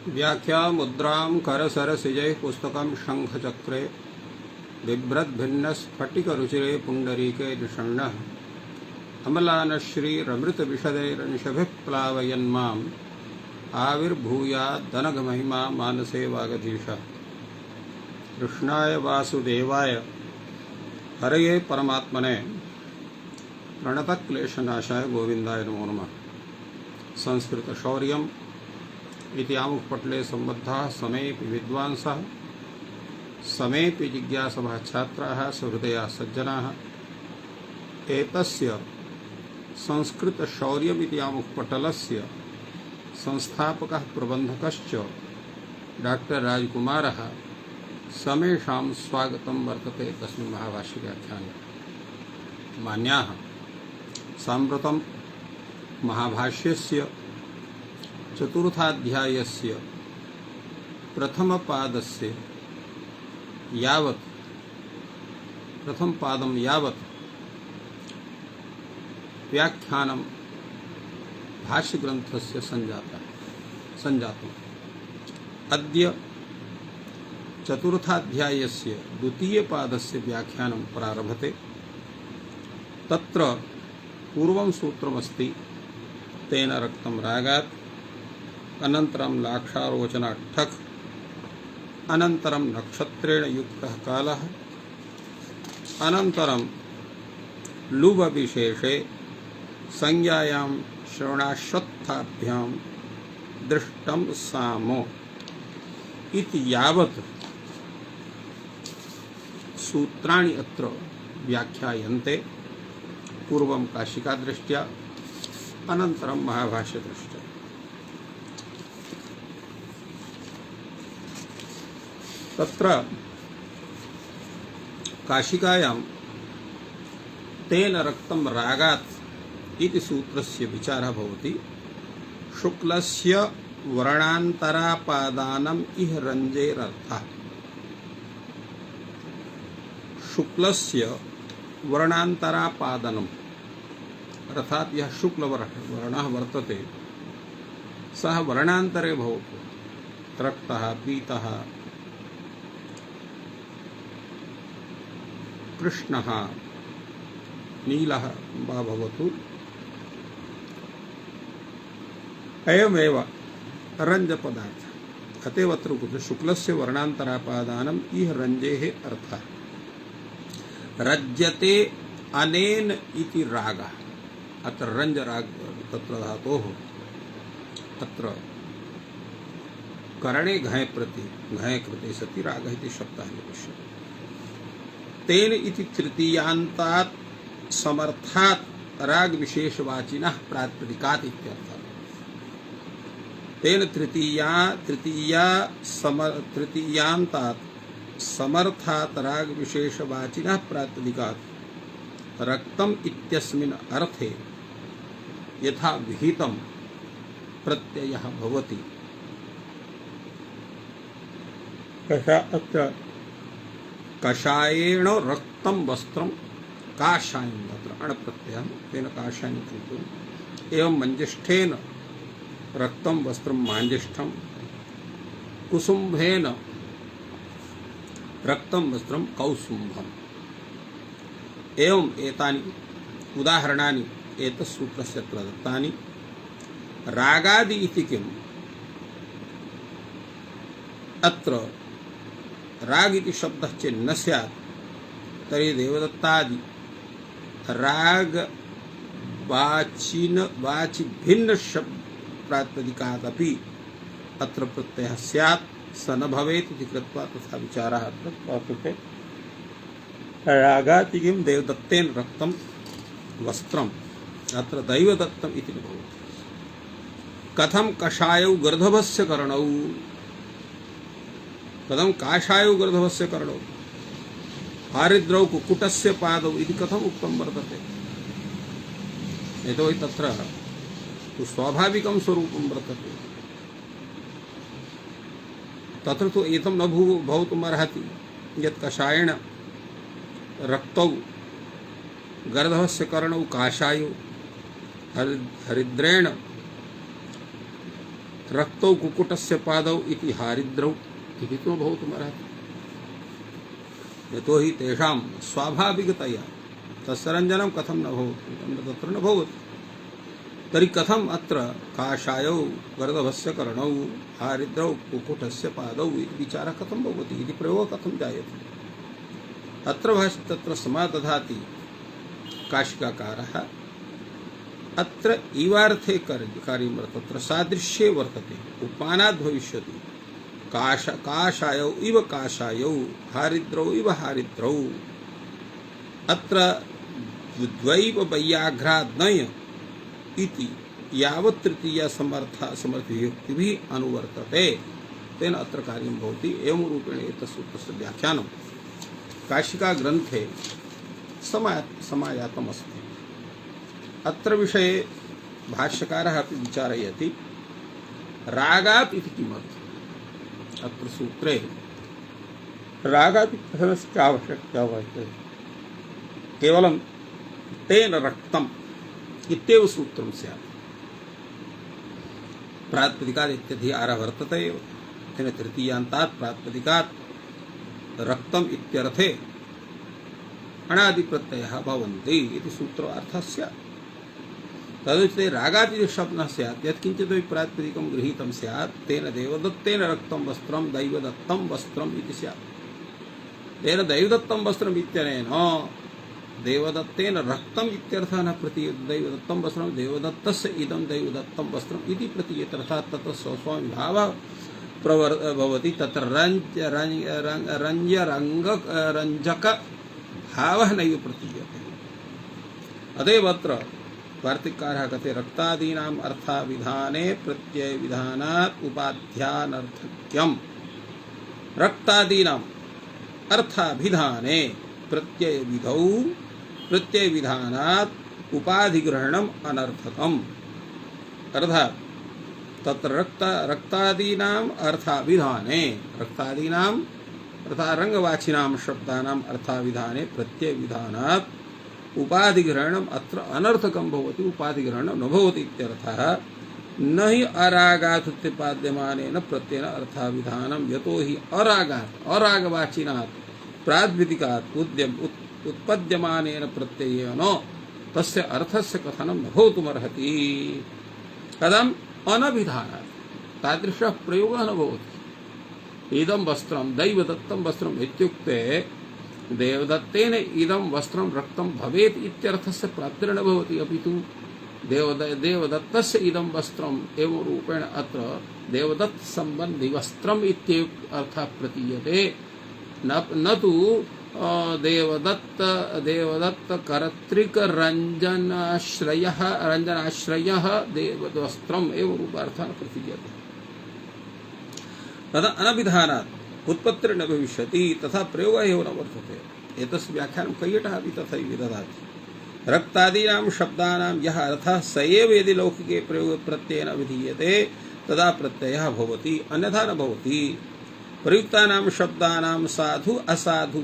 व्याख्या मुद्रां करसरसिजैः पुस्तकं शङ्खचक्रे बिभ्रद्भिन्नस्फटिकरुचिरे पुण्डरीके निषण्णः अमलानश्रीरमृतविशदैरंशभिः प्लावयन्माम् आविर्भूयादनघमहिमा मानसे वागधीशः। कृष्णाय वासुदेवाय हरये परमात्मने प्रणतक्लेशनाशाय गोविन्दाय नमो नमः। संस्कृतशौर्यम् इति आमुखपटले सम्बद्धाः समेऽपि विद्वांसः समेऽपि जिज्ञासवः छात्राः सहृदयाः सज्जनाः एतस्य संस्कृतशौर्यमिति आमुखपटलस्य संस्थापकः प्रबन्धकश्च डॉक्टर राजकुमारः समेषां स्वागतं वर्तते तस्मिन् महाभाष्यव्याख्याने। मान्याः, साम्प्रतं महाभाष्यस्य चतुर्थाध्यायस्य प्रथमपादस्य प्रथमपादं यावत् व्याख्यानं भाष्यग्रन्थस्य सञ्जातम्। अद्य चतुर्थाध्यायस्य द्वितीयपादस्य व्याख्यानं प्रारभते। तत्र पूर्वं सूत्रमस्ति तेन रक्तं रागात्, अनन्तरं लाक्षारोचनात् ठक्, अनन्तरं नक्षत्रेण युक्तः कालः, अनन्तरं लुबविशेषे संज्ञायां श्रवणाश्वत्थाभ्यां दृष्टं सामो इति यावत् सूत्राणि अत्र व्याख्यायन्ते। पूर्वं काशिकादृष्ट्या, अनन्तरं महाभाष्यदृष्ट्या। तत्र काशिकायां तेन रक्तं रागात् इति सूत्रस्य विचारः भवति। शुक्लस्य वर्णान्तरापादानम् इह रञ्जेरर्थः। शुक्लस्य वर्णान्तरापादनम् अर्थात यह शुक्लवर्णः वर्तते सः वर्णान्तरे भवतु। रक्तः, पीतः, कृष्णः, नीलः वा भवतु। अयमेव रञ्जपदार्थः। अतएव अत्र उक्तं शुक्लस्य वर्णान्तरापादानम् इह रञ्जेः अर्थः। रज्यते अनेन इति रागः। अत्र रञ्जराग तत्र धातोः अत्र करणे घय प्रति घय कृते सति रागः इति शब्दः निविष्यते। तेन इति तृतीयान्तात् समर्थात् राग विशेषवाचिनः प्रातिपदिकात् इत्यर्थः। तेन तृतीयान्तात् समर्थात् राग विशेषवाचिनः प्रातिपदिकात् रक्तम् इत्यस्मिन् अर्थे यथा विहितं प्रत्ययः भवति। अत्र कषायेण रक्तं वस्त्रं काषायं तत्र अण् प्रत्ययः तेन काषायं कृतं। एवं मञ्जिष्ठेन रक्तं वस्त्रं माञ्जिष्ठं, कुसुम्भेन रक्तं वस्त्रं कौसुम्भम्। एवं एतानि उदाहरणानि एतत्सूत्रस्य प्रदत्तानि। रागादि इति किम्? अत्र राग इति शब्दः चेत् न स्यात् तर्हि देवदत्तादि राग वाचि भिन्न शब्द प्रातिपदिकादपि अत्र प्रत्ययः स्यात्, स न भवेत् इति कृत्वा तथा विचारः अत्र वर्तते। रागात् किं देवदत्तेन रक्तं वस्त्रम्, अत्र दैवदत्तम् इति न भवति। कथं कषायौ गर्दभस्य कर्णौ, कथं काषायौ गर्दभस्य कर्णौ, हारिद्रौ कुक्कुटस्य पादौ इति कथम् उक्तं वर्तते। यतोहि तत्र तु स्वाभाविकं स्वरूपं वर्तते। तत्र तु एतं न भवितुमर्हति यत् कषायेण रक्तौ गर्दभस्य कर्णौ काषायौ हरिद्रेण रक्तौ कुक्कुटस्य पादौ इति हारिद्रौ इति तो भवितुमर्हति। यतो हि तेषां स्वाभाविकतया तस्य रञ्जनं कथं न भवति, तत्र न भवति। तर्हि कथम् अत्र काषायौ गर्दभस्य कर्णौ हारिद्रौ कुक्कुटस्य पादौ इति विचारः कथं भवति इति प्रयोगः कथं जायते। अत्र भाष्ये तत्र समादधाति काशिकाकारः। अत्र इवार्थे कार्यं वर्तते, तत्र सादृश्ये वर्तते, उपमानाद् भविष्यति। काषायौ इव काषायौ हारिद्रौ इव हारिद्रौ। अत्र द्वैव वैयाघ्राद्नय इति यावत् तृतीया समर्थयुक्तिभिः अनुवर्तते तेन अत्र कार्यं भवति। एवं रूपेण एतस्य सूत्रस्य व्याख्यानं काशिका ग्रन्थे समायातमस्ति। अत्र विषये भाष्यकारः अपि विचारयति रागात् इति किमर्थम्। अत्र सूत्रे रागात् इत्यस्य आवश्यकता वर्तते। केवलं तेन रक्तम् इत्येव सूत्रं स्यात्। प्रातिपदिकात् इत्यधि आरः वर्तते एव, तेन तृतीयान्तात् प्रातिपदिकात् रक्तम् इत्यर्थे अणादिप्रत्ययः भवन्ति इति सूत्रार्थः स्यात्। तदुचिते रागात् इति शब्दः स्यात्, यत्किञ्चिदपि प्रातिपदिकं गृहीतं स्यात् तेन देवदत्तेन रक्तं वस्त्रं दैवदत्तं वस्त्रम् इति स्यात्। तेन दैवदत्तं वस्त्रम् इत्यनेन देवदत्तेन रक्तम् इत्यर्थः न प्रतीयते। दैवदत्तं वस्त्रं देवदत्तस्य इदं दैवदत्तं वस्त्रम् इति प्रतीयते। अर्थात् तत्र स्वस्वामिभावः भवति। तत्र रञ्जक भावः नैव प्रतीयते। अतएव अत्र वार्तिककारः कथयति रक्तादीनाम् अर्थाविधाने प्रत्ययविधानात् उपाध्यानर्थक्यम्। रक्तादीनाम् अर्थाभिधाने प्रत्ययविधौ प्रत्ययविधानात् उपाधिग्रहणम् अनर्थकम्। अर्थात् तत्र रक्तादीनाम् अर्थाभिधाने रक्तादीनाम् अर्थात् रंगवाचिनां शब्दानाम् अर्थाविधाने प्रत्ययविधानात् उपाधिग्रहणम् अत्र अनर्थकं भवति। उपाधिग्रहणं न भवति इत्यर्थः। न हि अरागात् उत्पाद्यमानेन प्रत्ययेन अर्थाविधानं, यतो हि अरागवाचिनात् प्रातिपदिकात् उत्पद्यमानेन प्रत्ययेन तस्य अर्थस्य कथनं न भवितुमर्हति। कथम् अनभिधानात् तादृशः प्रयोगः न भवति। इदं वस्त्रं दैवदत्तं वस्त्रम् इत्युक्ते देवदत्तेन इदं वस्त्रं रक्तं भवेत् इत्यर्थस्य प्राप्तिर्न भवति, अपितु देवदत्तस्य इदं वस्त्रम् एवं रूपेण अत्र देवदत्त संबंधी वस्त्रम् इत्येव अर्थः प्रतीयते। न तु देवदत्त कर्तृक रंजनाश्रयः देववस्त्रम् एवं रूपार्थः न प्रतीयते। तदा अनभिधानात् उत्पत्तिर्न भविष्यति, तथा प्रयोगः एव न वर्तते। एतस्य व्याख्यानं कैयटः अपि तथैव विदधाति। रक्तादीनां शब्दानां यः अर्थः स एव यदि लौकिके प्रयोगप्रत्ययेन विधीयते तदा प्रत्ययः भवति, अन्यथा न भवति। प्रयुक्तानां शब्दानां साधु असाधु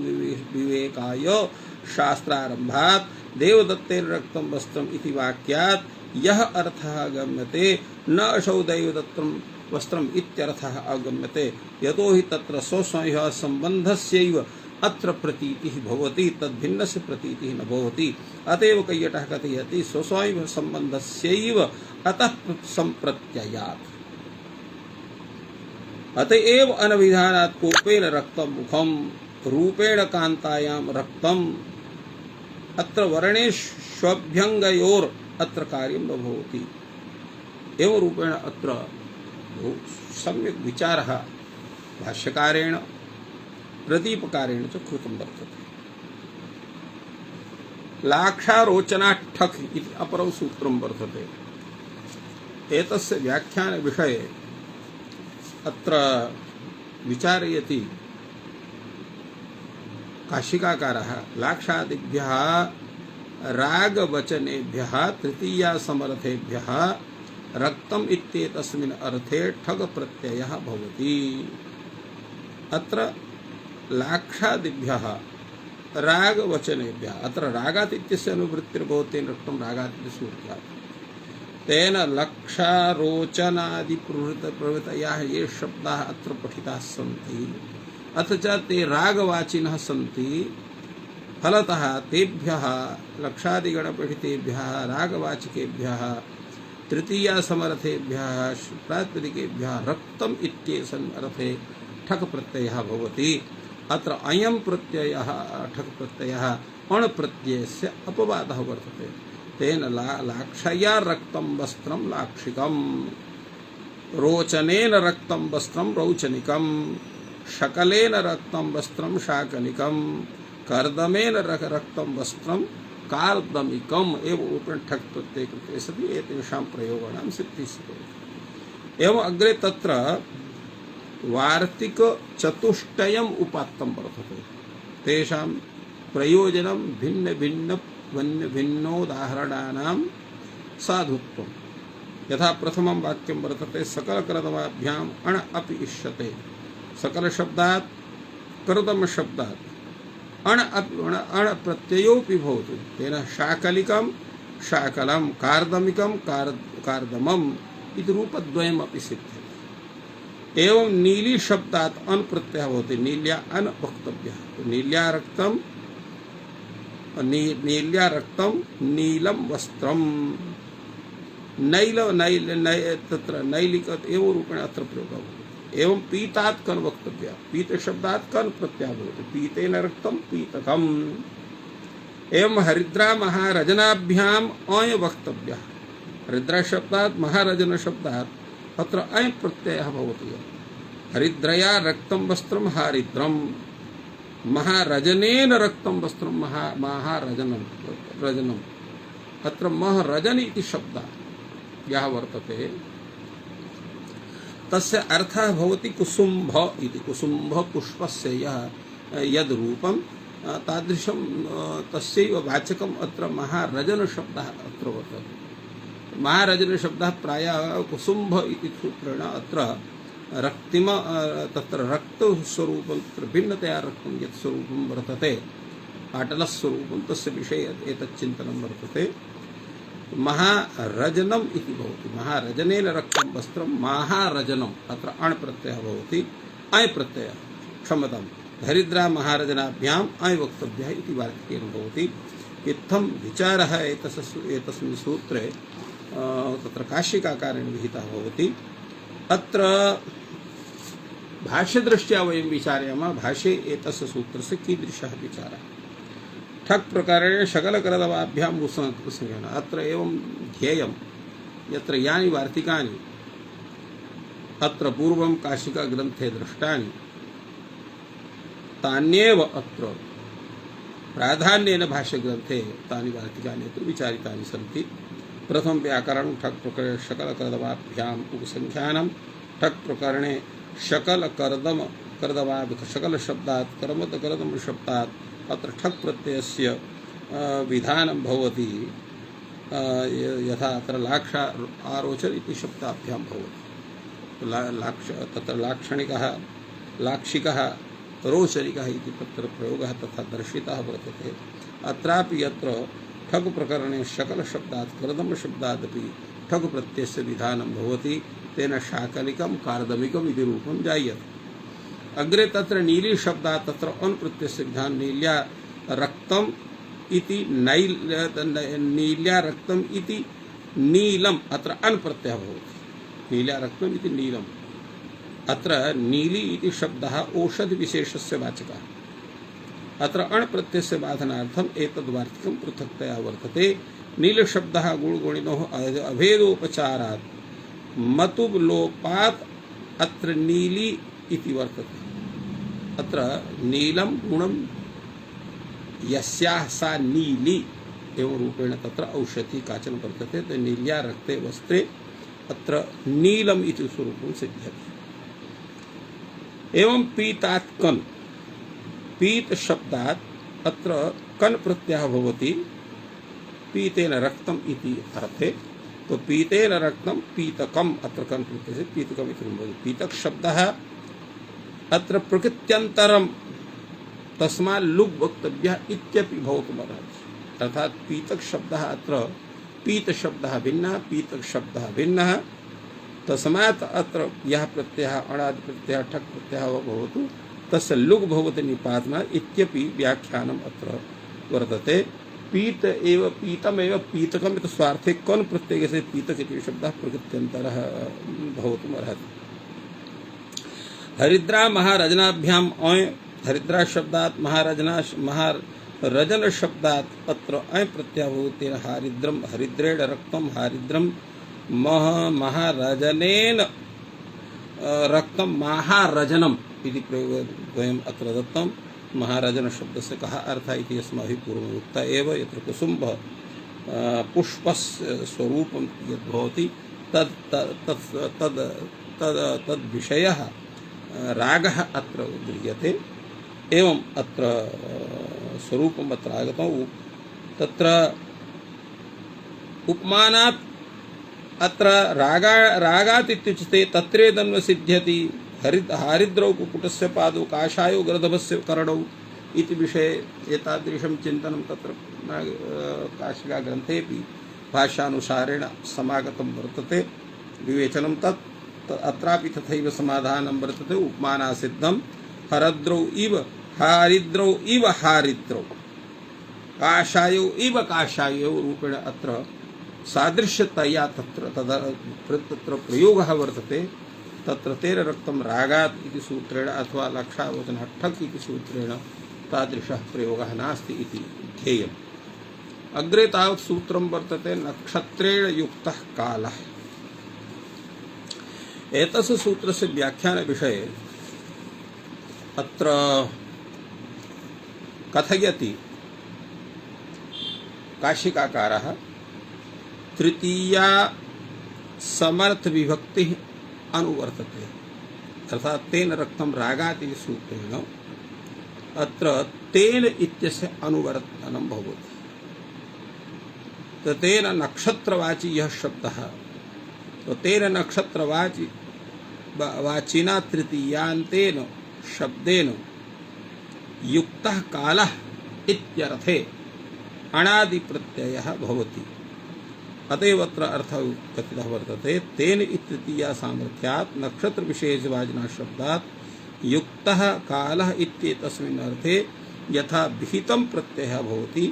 विवेकाय शास्त्रारम्भात् देवदत्तेन रक्तं वस्त्रम् इति वाक्यात् यः अर्थः गम्यते न असौ दैवदत्तं वस्त्रम् इत्यर्थः अगम्यते, यतो हि तत्र स्वस्वयः सम्बन्धस्यैव अत्र प्रतीतिः भवति, तद्भिन्नस्य प्रतीतिः न भवति। अतएव कैयटः कथयति स्वस्वयः सम्बन्धस्यैव अतः सम्प्रत्ययात्। अतएव अनभिधानात् कोपेन रक्तं मुखं रूपेण कान्तायां रक्तम् अत्र वर्णेष्वभ्यङ्गयोर् अत्र कार्यं न भवति। एवं रूपेण अत्र सम्यक् विचारः भाष्यकारेण प्रदीपकारेण च कृतं वर्तते। लाक्षारोचनाठक् इति अपरं सूत्रं वर्तते। एतस्य व्याख्यानविषये अत्र विचारयति काशिकाकारः लाक्षादिभ्यः रागवचनेभ्यः तृतीयासमर्थेभ्यः रक्तम् इत्येतस्मिन् अर्थे ठग प्रत्ययः भवति। अत्र लाक्षादिभ्यः रागवचनेभ्यः अत्र रागात् इत्यस्य अनुवृत्तिर्भवति, रक्तं रागात् इति सूर्यात्। तेन लक्षारोचनादि प्रवृत्तयः ये शब्दाः अत्र पठिताः सन्ति अथ च ते रागवाचिनः सन्ति फलतः तेभ्यः लक्षादिगणपठितेभ्यः रागवाचकेभ्यः तृतीयासमर्थेभ्यः प्रातिपदिकेभ्यः रक्तम् इत्येषन् अर्थे ठक् प्रत्ययः भवति। अत्र अयं प्रत्ययः ठक् प्रत्ययः अण् प्रत्ययस्य अपवादः वर्तते। तेन लाक्षया रक्तं वस्त्रं लाक्षिकं, रोचनेन रक्तं वस्त्रं रौचनिकं, शकलेन रक्तं वस्त्रं शाकनिकं, कर्दमेन रक्तं वस्त्रं कार्दमिकम् एवं रूपेण ठक् प्रत्यय कृते सति एतेषां प्रयोगाणां सिद्धिः भवति। एवं अग्रे तत्र वार्तिकचतुष्टयम् उपात्तं वर्तते। तेषां प्रयोजनं भिन्न भिन्न भिन्नोदाहरणानां साधुत्वं। यथा प्रथमं वाक्यं वर्तते सकलकर्दमाभ्याम् अण् अपि इष्यते। सकलशब्दात् कर्दमशब्दात् अण् प्रत्ययोऽपि भवति। तेन शाकलिकं शाकलं, कार्दमिकं कार्दमम् इति रूपद्वयमपि सिद्ध्यति। एवं नीली शब्दात् अन् प्रत्ययः भवति। नील्या अन् वक्तव्यः। नील्या रक्तं नीलं वस्त्रं, तत्र नैलिक एवं रूपेण अत्र प्रयोगः भवति। एवं पीतात् कन् वक्तव्यः। पीतशब्दात् कन् प्रत्ययः भवति। पीतेन रक्तं पीतकम्। एवं हरिद्रा महारजनाभ्याम् अय वक्तव्यः। हरिद्रा शब्दात् महारजन शब्दात् अत्र अय प्रत्ययः भवति। हरिद्रया रक्तं वस्त्रं हारिद्रं, महारजनेन रक्तं वस्त्रं रजनम्। अत्र महरजन इति शब्दः यः वर्तते तस्य अर्थः भवति कुसुम्भ इति। कुसुम्भ पुष्पस्य यद् रूपं तादृशं तस्यैव वाचकम् अत्र महारजन शब्दः अत्र वर्तते। महारजन शब्दः प्रायः कुसुम्भ इति सूत्रेण अत्र रक्तिम तत्र रक्तस्वरूपं तत्र भिन्नतया रक्तं यत् स्वरूपं वर्तते पाटलस्वरूपं तस्य विषये एतत् चिन्तनं वर्तते। महारजनम् इति भवति। महारजनेन रक्तं वस्त्रं महारजनम्। अत्र अण् प्रत्ययः भवति। अय् प्रत्ययः क्षमतां हरिद्रा महारजनाभ्याम् अय् वक्तव्यः इति वाक्येन भवति। इत्थं विचारः एतस्मिन् सूत्रे तत्र काशिकाकारेण विहितः भवति। अत्र भाष्यदृष्ट्या वयं विचारयामः। भाष्ये एतस्य सूत्रस्य कीदृशः विचारः। ठक् प्रकारेण शकलकर्दमाभ्याम् उपसंज्ञान। अत्र एवं ध्येयं यत्र यानि वार्तिकानि अत्र पूर्वं काशिकाग्रन्थे दृष्टानि तान्येव अत्र प्राधान्येन भाष्यग्रन्थे तानि वार्तिकानि अत्र विचारितानि सन्ति। प्रथम व्याकरण ठक् प्रकरणे शकलकर्दमाभ्याम् उपसंख्यानं। ठक् प्रकरणे शकलकर्दम शकल शब्दात् कर्दम शब्दात् अत्र ठक् प्रत्ययस्य विधानं भवति। यथा अत्र लाक्ष आरोचन इति शब्दाभ्यां भवति। तत्र लाक्षणिकः लाक्षिकः रोचनिकः इति तत्र प्रयोगः तथा दर्शितः वर्तते। अत्रापि यत्र ठक् प्रकरणे शकल शब्दात् कर्दम शब्दादपि ठक् प्रत्ययस्य विधानं भवति। तेन शाकलिकं कार्दमिकम् इति रूपं जायते। अग्रे तत्र नीली शब्दात् तत्र अन् प्रत्ययस्य विधानं नील्या रक्तम् इति नील्या रक्तम् इति नीलम् अत्र अन् प्रत्ययः भवति। नील्या रक्तम् इति नीलम्। अत्र नीली इति शब्दः औषधिविशेषस्य वाचकः। अत्र अण् प्रत्ययस्य बाधनार्थम् एतद् वार्तिकं पृथक्तया वर्तते। नीलशब्दः गुणगुणिनोः अभेदोपचारात् मतुलोपात् अत्र नीली इति वर्तते। अत्र नीलं गुणं यस्याः सा नीली एवं रूपेण तत्र औषधि काचन वर्तते। तो नील्या रक्ते वस्त्रे अत्र नीलम् इति स्वरूपं सिद्ध्यति। एवं पीतात् कन् पीत शब्दात् अत्र कन् प्रत्ययः भवति। पीतेन रक्तम् इति अर्थे। तो पीतेन रक्तं पीतकम् अत्र कन् प्रत्ययः पीतकम् इति भवति। पीतक शब्दः अत्र प्रकृत्यन्तरं तस्मात् लुग् वक्तव्यः इत्यपि भवितुमर्हति। अर्थात् पीतक शब्दः अत्र पीत शब्दः भिन्नः, पीत शब्दः भिन्नः। तस्मात् अत्र यः प्रत्ययः अणादि प्रत्ययः ठक् प्रत्ययः वा भवतु तस्य लुग् भवति निपातना इत्यपि व्याख्यानम् अत्र वर्तते। पीत एव पीतमेव पीतकम् इति स्वार्थे कोन् प्रत्यये से पीतक इति शब्दः प्रकृत्यन्तरः भवितुम् अर्हति। हरिद्रा महारजनाभ्याम् अय हरिद्रा शब्दात् महारजन शब्दात् अत्र अय प्रत्ययः भवति। हारिद्रम हरिद्रेण रक्तम हारिद्रम महारजनेन रक्तम महारजनम इति प्रयोगद्वयम् अत्र दत्तम्। महारजन शब्दस्य कः अर्थः इति अस्माभिः पूर्वम् उक्तः एव। यत्र कुसुम्भः पुष्पस्य स्वरूपं यद्भवति तद् विषयः रागः अत्र गृह्यते। एवम् अत्र स्वरूपम् अत्र आगतं। तत्र उपमानात् अत्र रागात् इत्युच्यते तत्रेदन्व सिद्ध्यति। हारिद्रौ कुक्कुटस्य पादौ काषायो गर्दभस्य कर्णौ इति विषये एतादृशं चिन्तनं तत्र काशिका ग्रन्थेपि भाष्यानुसारेण समागतं वर्तते विवेचनं तत् अत्रापि तथैव समाधानं वर्तते। उपमानासिद्धं हरद्रौ इव हारिद्रौ इव हारिद्रौ काषायो इव काषायो रूपेण अत्र सादृश्यतया तत्र प्रयोगः वर्तते। तत्र तेन रक्तं रागात् इति सूत्रेण अथवा लक्षावचनः ठक् इति सूत्रेण तादृशः प्रयोगः नास्ति इति ध्येयम्। अग्रे तावत् सूत्रं वर्तते नक्षत्रेण युक्तः कालः। एतस्य सूत्रस्य व्याख्यानविषये अत्र कथयति काशिकाकारः तृतीया समर्थ विभक्तिः अनुवर्तते। अर्थात तेन रक्तं रागात् इति सूत्रेण अत्र तेन इत्यस्य अनुवर्तनं भवति। तेन नक्षत्रवाची यः शब्दः तो तेन नक्षत्रवाची वाचिना तृतीयान्तेन शब्देन युक्तः कालः इत्यर्थे अणादि प्रत्ययः भवति। अतएव अत्र अर्थः कथितः वर्तते तेन इत्यतीया सामर्थ्यात् नक्षत्र विशेषवाचिनः शब्दात् युक्तः कालः इत्येतस्मिन् अर्थे यथा विहितं प्रत्ययः भवति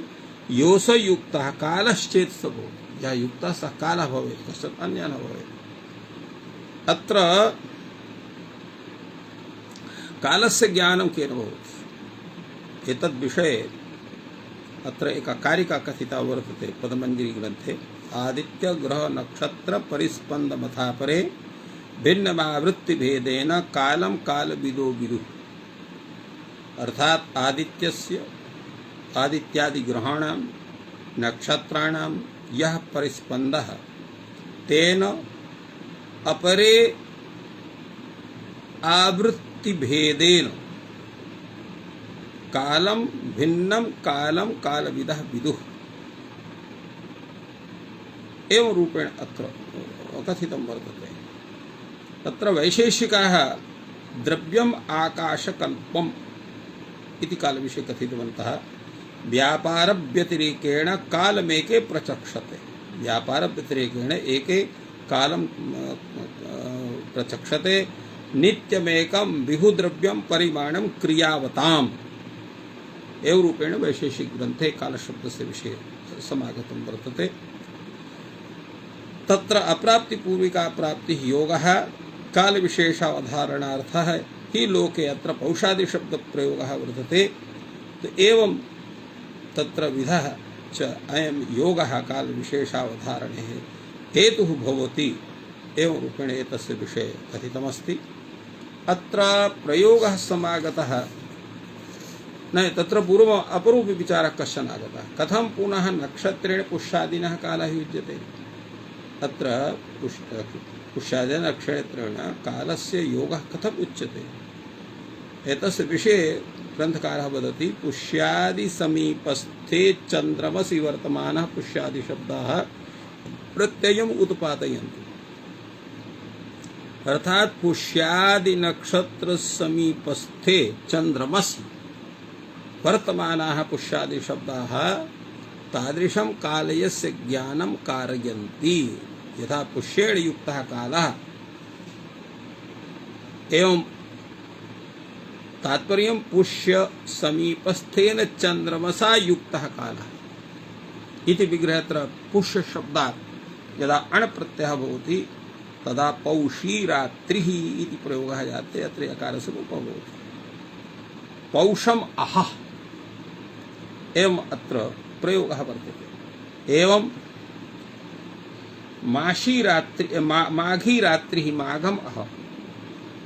योऽस युक्तः कालश्चेत् स भवति। यः युक्तः सः कालः भवेत्, कश्चित् अन्यः न भवेत्। अत्र कालस्य ज्ञानं केन भवति एतद्विषये अत्र एका कारिका कथिता वर्तते पदमञ्जरी ग्रन्थे। आदित्य ग्रह नक्षत्र परिस्पंद मथापरे भिन्नमावृत्ति भेदेन कालम कालविदो विदुः। अर्थात आदित्यादि ग्रहाणां नक्षत्राणां यः परिस्पंदः तेन अपरे आवृत्ति भेदेन कालम भिन्नम कालम कालविदः विदुः एवं रूपेण अत्र कथितं वर्तते। तत्र वैशेषिकाः द्रव्यम आकाशकल्पम इति कालविषये कथितवन्तः। व्यापार व्यतिरेकेण कालमेके प्रचक्षते। व्यापार व्यतिरेकेण एके कालं प्रचक्षते। नित्यमेकं विहुद्रव्यं परिमाणं क्रियावताम् एवं रूपेण वैशेषिक ग्रन्थे कालशब्दस्य विषये समागतं वर्तते। तत्र अप्राप्ति पूर्विका प्राप्ति योगः काल विशेषावधारणार्थः ही लोके अत्र पौषादि शब्द प्रयोगः वर्तते। तो एवं तत्र विधः च अयं योगः काल विशेषावधारणे हेतुः भवति एवं रूपेण एतस्य विषये कथितमस्ति। अत्र प्रयोगः समागतः न तत्र पूर्वम् अपरूपी विचारः कश्चन आगतः। कथं पुनः नक्षत्रेण पुष्यादिनः कालः युज्यते। अत्र पुष्यादि नक्षत्रेण कालस्य योगः कथम् उच्यते एतस्य विषये ग्रन्थकारः वदति। पुष्यादि समीपस्थे चन्द्रमसि वर्तमानः पुष्यादि शब्दाः प्रत्ययम् उत्पादयन्ति। अर्थात पुष्यादि नक्षत्र समीपस्थे चन्द्रमसि वर्तमानाः पुष्यादि शब्दाः तादृशं कालयस्य ज्ञानं कारयन्ति यथा पुष्येण युक्तः कालः एवं तात्पर्यं पुष्य समीपस्थेन चंद्रमसा युक्तः कालः इति विग्रहत्र पुष्य शब्दात् यदा अण् प्रत्ययः भवति तदा पौषीरात्रिः इति प्रयोगः जाते अत्र यकारस्य रूपः भवति पौषम् अहः एवं अत्र प्रयोगः वर्तते एवं माघी रात्रिः माघम् अहः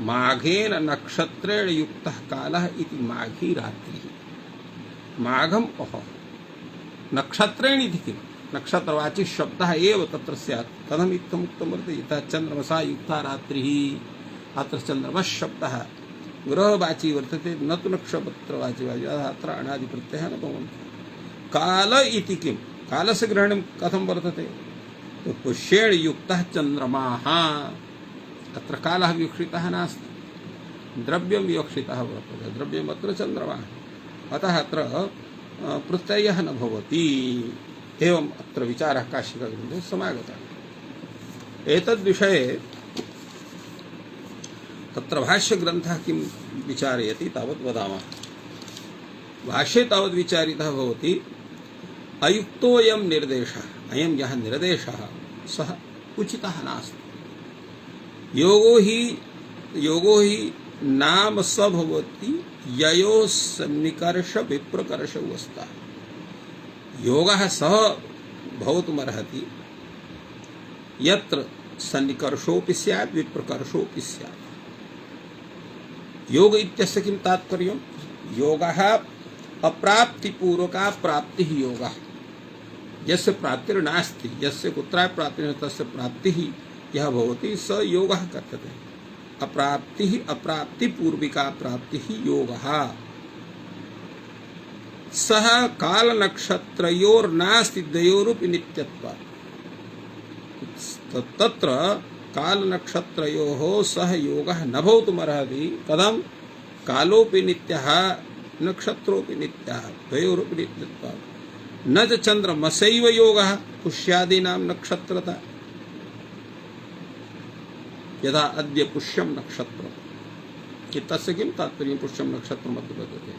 माघेन नक्षत्रेण युक्तः कालः इति माघी रात्रिः माघम् अहः नक्षत्रेण इति किम् नक्षत्रवाची शब्दः एव तत्र स्यात् कथम् इत्थम् उक्तं वर्तते यथा चन्द्रमसा युक्ता रात्रिः अत्र चन्द्रमः शब्दः ग्रहवाची वर्तते न तु नक्षत्रवाची अत्र अणादिप्रत्ययः न भवन्ति काल इति किम् कालस्य ग्रहणं कथं वर्तते तो पुष्येण युक्तः चन्द्रमाः अत्र कालः विवक्षितः नास्ति द्रव्यं विवक्षितः वर्तते द्रव्यम् अत्र चन्द्रमाः अतः अत्र प्रत्ययः न भवति एवं अत्र विचारः काशिकाग्रन्थे समागतः एतद्विषये तत्र भाष्यग्रन्थः किं विचारयति तावत् वदामः भाष्ये तावत् विचारितः भवति अयुक्तोऽयं निर्देशः अयं यः निर्देशः सः उचितः नास्ति योगो हि नाम स भवति ययोः सन्निकर्ष विप्रकर्षौ स्तः योगः सः भवितुमर्हति यत्र सन्निकर्षोऽपि स्यात् विप्रकर्षोऽपि स्यात् योग इत्यस्य किं तात्पर्यं योगः अप्राप्तिपूर्वका प्राप्तिः योगः यस्य प्राप्तिर्नास्ति यस्य कुत्राय प्राप्तिः तस्य प्राप्तिः यः भवति स योगः कथ्यते अप्राप्तिः अप्राप्तिपूर्विका प्राप्तिः योगः सः कालनक्षत्रयोर्नास्ति द्वयोरपि नित्यत्वात् तत्र कालनक्षत्रयोः सह योगः न भवितुमर्हति कथं कालोऽपि नित्यः नक्षत्रोऽपि नित्यः द्वयोरपि नित्यत्वात् न च चन्द्रमसैव योगः पुष्यादीनां नक्षत्रतः यदा अद्य पुष्यं नक्षत्रम् तस्य किं तात्पर्यं पुष्यं नक्षत्रम् अत्र वर्तते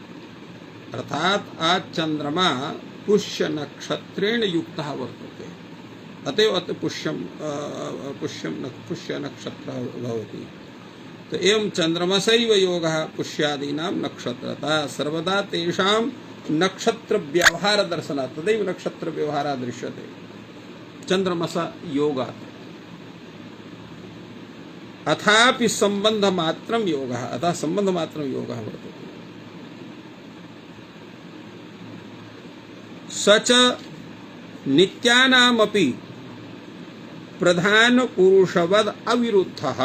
अर्थात् आज चंद्रमा पुष्य नक्षत्रेण युक्तः वर्तते अतएव अत्र पुष्य नक्षत्रः भवति तो एवं चंद्रमसैव योगः पुष्यादीनां नक्षत्रतः सर्वदा तेषां नक्षत्र व्यवहार दर्शनात् तदैव नक्षत्र व्यवहारः दृश्यते चंद्रमस योगात् अथापि संबंध मात्रं योगः अतः संबंध मात्रं योगः वर्तते सच नित्यानामपि प्रधान पुरुषवद अविरुद्धः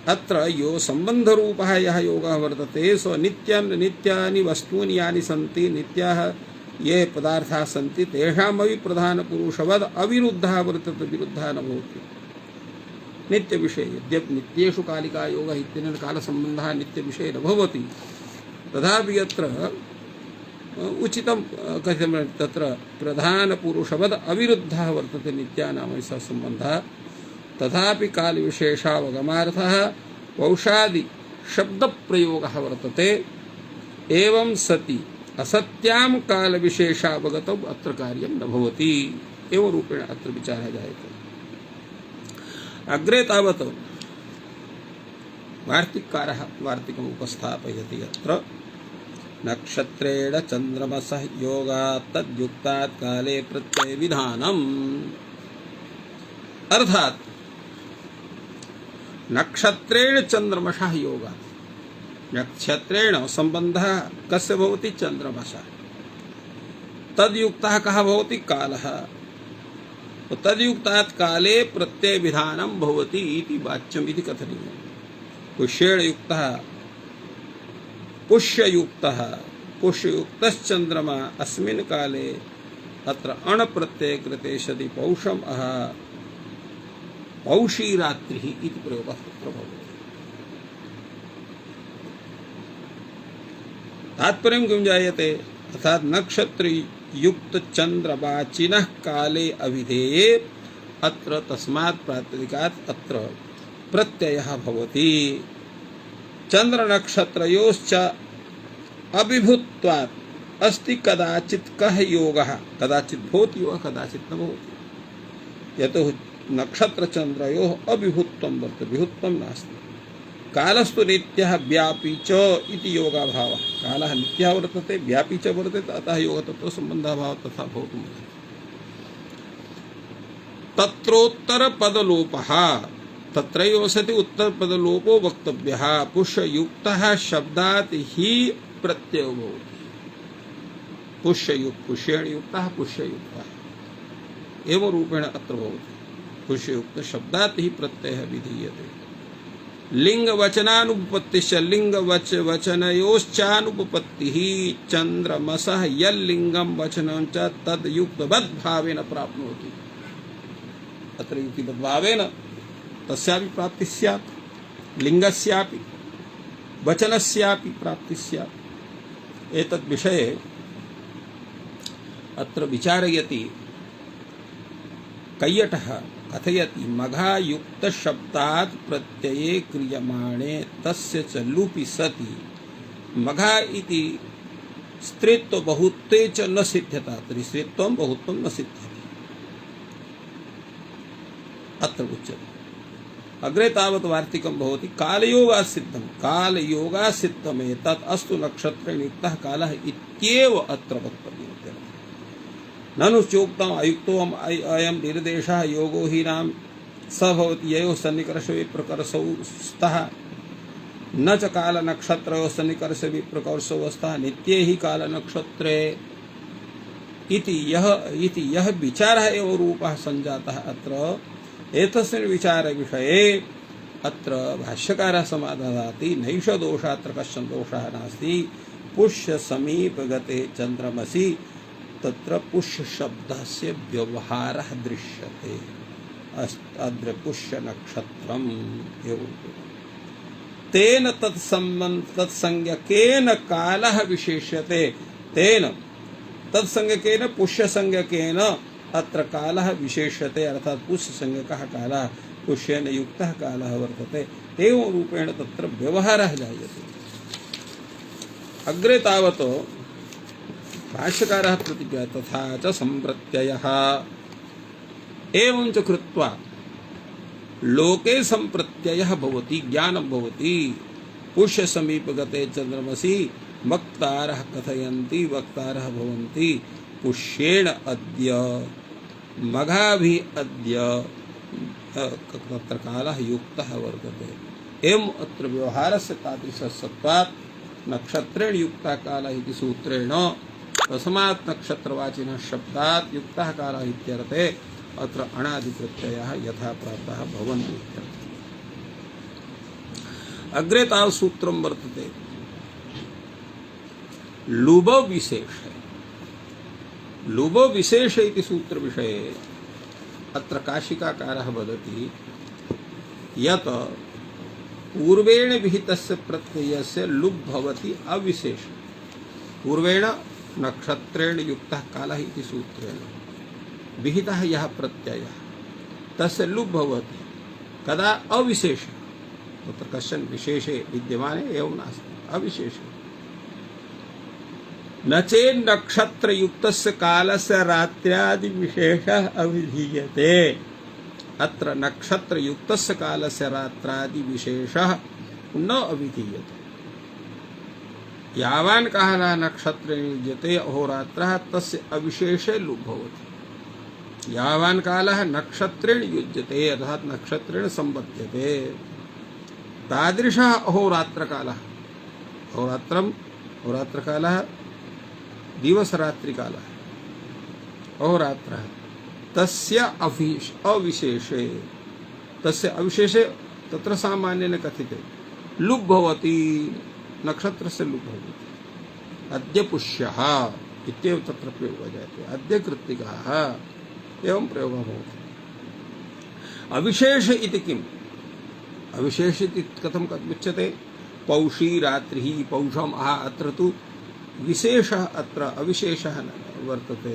अत्र यो संबंध रूपः यः योगः वर्तते सो नित्यानि वस्तूनि यानि सन्ति नित्याः ये पदार्थाः सन्ति तेषामपि प्रधान पुरुषवद अविरुद्धः वर्तते विरुद्धः न भवति नित्य विषये यद्यपि नित्येषु कालिका योगः इत्यनेन कालसम्बन्धः नित्य विषये न भवति तथापि अत्र उचितं कथं तत्र प्रधान पुरुषवद अविरुद्धः वर्तते नित्यानां सह सम्बन्धः तथापि काल विशेषावगमार्थः पौषादि शब्द प्रयोगः वर्तते एवं सति असत्यां काल विशेषावगतौ अत्र कार्यं न भवति एवं रूपेण अत्र विचारः जायते अग्रे तावत् वार्तिककारः वार्तिकम् उपस्थापयति अत्र नक्षत्रेण चन्द्रमसः योगात् तद्युक्तात् काले प्रत्यय विधानम् अर्थात नक्षत्रेण चन्द्रमसः योगात् नक्षत्रेण संबंधः कस्य भवति चन्द्रमसः तद्युक्तः कः भवति कालः तद्युक्तात् काले प्रत्यय विधानं भवति इति वाच्यम् इति कथनीयम् पुष्येण युक्तः पुष्ययुक्तः पुष्ययुक्तश्चन्द्रमा अस्मिन् काले अत्र अण् प्रत्यय कृते सति पौषम् अह पौषी रात्रिः इति प्रयोगः तत्र भवति तात्पर्यं किं जायते अर्थात नक्षत्र युक्त चंद्रवाचिनः काले अभिधेये अत्र तस्मात् प्रातिपदिकात् अत्र प्रत्ययः भवति। चंद्र नक्षत्रयोश्च अभिभूत्वात् अस्ति कदाचित् कः योगः, कदाचित् भवति योगः कदाचित् न भवति। यतो नक्षत्र चंद्रयोः अभिभूत्वं वर्तते, विभुत्वं नास्ति। कालस्तु नित्यः व्यापी च इति योगाभावः, कालः नित्यः वर्तते व्यापी च वर्तते, अतः योगतत्व संबंधाभावः तथा भवितुमर्हति। तत्रोत्तर पदलोपः, तत्रैव सति उत्तर पदलोपो वक्तव्यः। पुष्ययुक्तः शब्दात् ही प्रत्ययो भवति। पुष्ययुक्त, पुष्येण युक्तः पुष्ययुक्तः एवं रूपेण अत्र भवति। पुष्ययुक्त शब्दात् ही प्रत्ययः विधीयते। लिंग वचनानुपपत्तिश्च लिंग वचनयोश्चानुपपत्तिः चंद्रमसः यल्लिंगं वचनं च तद् युक्तवद्भावेन प्राप्नोति। अत्र युक्तिवद्भावेन तस्यापि प्राप्तिः स्यात्, लिंगस्यापि वचनस्यापि प्राप्तिः स्यात्। एतद् विषये अत्र विचारयति कैयटः, कथयति मघायुक्त शब्दात् प्रत्यये क्रियमाणे तस्य च लुपि सति मघा इति स्त्रीत्व बहुत्वे च न सिद्ध्यता, तर्हि स्त्रीत्वं बहुत्वं न सिद्ध्यति। अत्र उच्यते। अग्रे तावत् वार्तिकं भवति। कालयोगात् सिद्धं, कालयोगात् सिद्धमेतत् अस्तु नक्षत्रेण युक्तः कालः इत्येव अत्र वक्तव्यम्। ननु चोक्तम् अयुक्तो अयं निर्देशः योगो हि नाम स भवति ययोः सन्निकर्ष विप्रकर्षौ स्तः, न च काल नक्षत्रयोः सन्निकर्ष विप्रकर्षौ स्तः नित्ये हि काल नक्षत्रे इति यः विचारः एव रूपः संजातः। अत्र एतस्मिन् विचार विषये अत्र भाष्यकारः समाधाति नैष दोषात्र कश्चन दोषः नास्ति। पुष्य समीपगते चंद्रमसि तत्र पुष्य शब्दस्य व्यवहारः दृश्यते। अद्र पुष्य नक्षत्रम् एवं तेन तत्संज्ञकेन कालः विशेष्यते। तेन तत्संज्ञकेन पुष्य संज्ञकेन अत्र कालः विशेष्यते, अर्थात् पुष्य संज्ञकः कालः पुष्येन युक्तः कालः वर्तते। एवं रूपेण तत्र व्यवहारः जायते। अग्रे तावत् भाष्यकारः प्रतिज्ञा तथा च संप्रत्ययः एवं च कृत्वा लोके संप्रत्ययः भवति, ज्ञानं भवति। पुष्य समीपगते चंद्रमसि वक्तारः कथयन्ति, वक्तारः भवन्ति पुष्येण अद्य मघाभि अद्य तत्र कालः युक्तः वर्तते। एवं अत्र व्यवहारस्य तादृशसत्वात् नक्षत्रेण युक्तः कालः इति सूत्रेण तस्मात् नक्षत्रवाचिनः शब्दात् युक्तः कालः इत्यर्थे अत्र अणादिप्रत्ययः यथा प्राप्तः भवन्ति इत्यर्थः। अग्रे तावत् सूत्रं वर्तते लुब विशेष। लुब विशेष इति सूत्र विषये अत्र काशिकाकारः वदति यत् पूर्वेण विहितस्य प्रत्ययस्य लुब् भवति अविशेष। पूर्वेण नक्षत्रेण युक्तः कालः इति सूत्रेण विहितः यः प्रत्ययः तस्य लुब् भवति कदा अविशेष, तत्र कश्चन विशेषे विद्यमाने एवं नास्ति, अविशेषे। न चेत् नक्षत्रयुक्तस्य कालस्य रात्र्यादि विशेषः अविधीयते। अत्र नक्षत्रयुक्तस्य कालस्य रात्रादि विशेषः न अविधीयते। यावान् कालः नक्षत्रेण युज्यते अहोरात्रः तस्य अविशेषे लुब् भवति। यावान् कालः नक्षत्रेण युज्यते अर्थात् नक्षत्रेण संबध्यते तादृशः अहोरात्रकालः। अहोरात्रकालः दिवस रात्रि कालः अहोरात्रः तस्य अविशेषे, तस्य अविशेषे तत्र सामान्येन कथिते लुब् भवति, नक्षत्रस्य लुब् भवति। अद्य पुष्यः इत्येव तत्र प्रयोगः जायते, अद्य कृत्तिकाः एवं प्रयोगः भवति। अविशेष इति किम्? अविशेष इति कथम् उच्यते? पौषी रात्रिः पौषम् अत्र तु विशेषः अत्र अविशेषः वर्तते।